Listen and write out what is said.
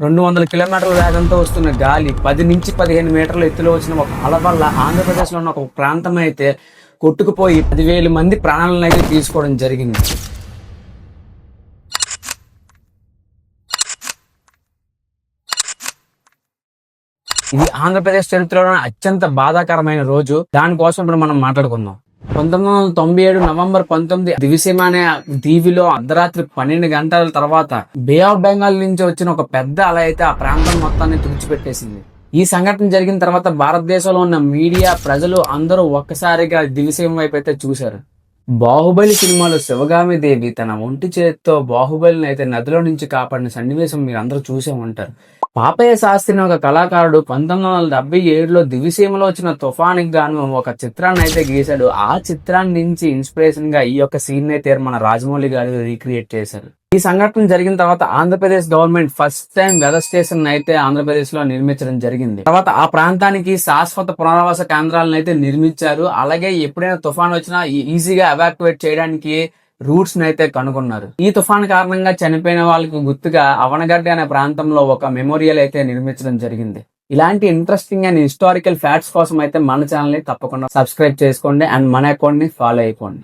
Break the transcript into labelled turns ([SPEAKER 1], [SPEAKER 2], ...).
[SPEAKER 1] 200 కిలోమీటర్ల వేగంతో వస్తున్న గాలి 10 నుంచి 15 మీటర్ల ఎత్తులో వచ్చిన ఒక అల వల్ల ఆంధ్రప్రదేశ్లో ఉన్న ఒక ప్రాంతం అయితే కొట్టుకుపోయి 10,000 మంది ప్రాణాలను అయితే తీసుకోవడం జరిగింది. ఇది ఆంధ్రప్రదేశ్ చరిత్రలోనే అత్యంత బాధాకరమైన రోజు. దానికోసం ఇప్పుడు మనం మాట్లాడుకుందాం. 1997 నవంబర్ 19 దివిసీమ అనే దీవిలో అర్ధరాత్రి 12 గంటల తర్వాత బే ఆఫ్ బెంగాల్ నుంచి వచ్చిన ఒక పెద్ద అల అయితే ఆ ప్రాంతం మొత్తాన్ని తుడిచిపెట్టేసింది. ఈ సంఘటన జరిగిన తర్వాత భారతదేశంలో ఉన్న మీడియా, ప్రజలు అందరూ ఒక్కసారిగా దివిసీమ వైపు అయితే చూశారు. బాహుబలి సినిమాలో శివగామి దేవి తన ఒంటి చేతితో బాహుబలిని అయితే నదిలో నుంచి కాపాడిన సన్నివేశం మీరు అందరూ చూసే ఉంటారు. పాపయ్య శాస్త్రి ఒక కళాకారుడు 1977లో దివిసీమలో వచ్చిన తుఫానికి గాను ఒక చిత్రాన్ని అయితే గీశాడు. ఆ చిత్రాన్ని నుంచి ఇన్స్పిరేషన్ గా ఈ యొక్క సీన్ అయితే మన రాజమౌళి గారు రీక్రియేట్ చేశారు. ఈ సంఘటన జరిగిన తర్వాత Andhra Pradesh government first time weather station అయితే ఆంధ్రప్రదేశ్ లో నిర్మించడం జరిగింది. తర్వాత ఆ ప్రాంతానికి శాశ్వత పునరావాస కేంద్రాలను అయితే నిర్మించారు. అలాగే ఎప్పుడైనా తుఫాన్ వచ్చినా ఈజీగా ఎవాక్యువేట్ చేయడానికి రూట్స్ అయితే కనుగొన్నారు. ఈ తుఫాన్ కారణంగా చనిపోయిన వాళ్ళకి గుర్తుగా అవనగడ్డ అనే ప్రాంతంలో ఒక మెమోరియల్ అయితే నిర్మించడం జరిగింది. ఇలాంటి ఇంట్రెస్టింగ్ అండ్ హిస్టారికల్ ఫ్యాక్ట్స్ కోసం అయితే మన ఛానల్ ని తప్పకుండా సబ్స్క్రైబ్ చేసుకోండి అండ్ మన అకౌంట్ ని ఫాలో అయిపోండి.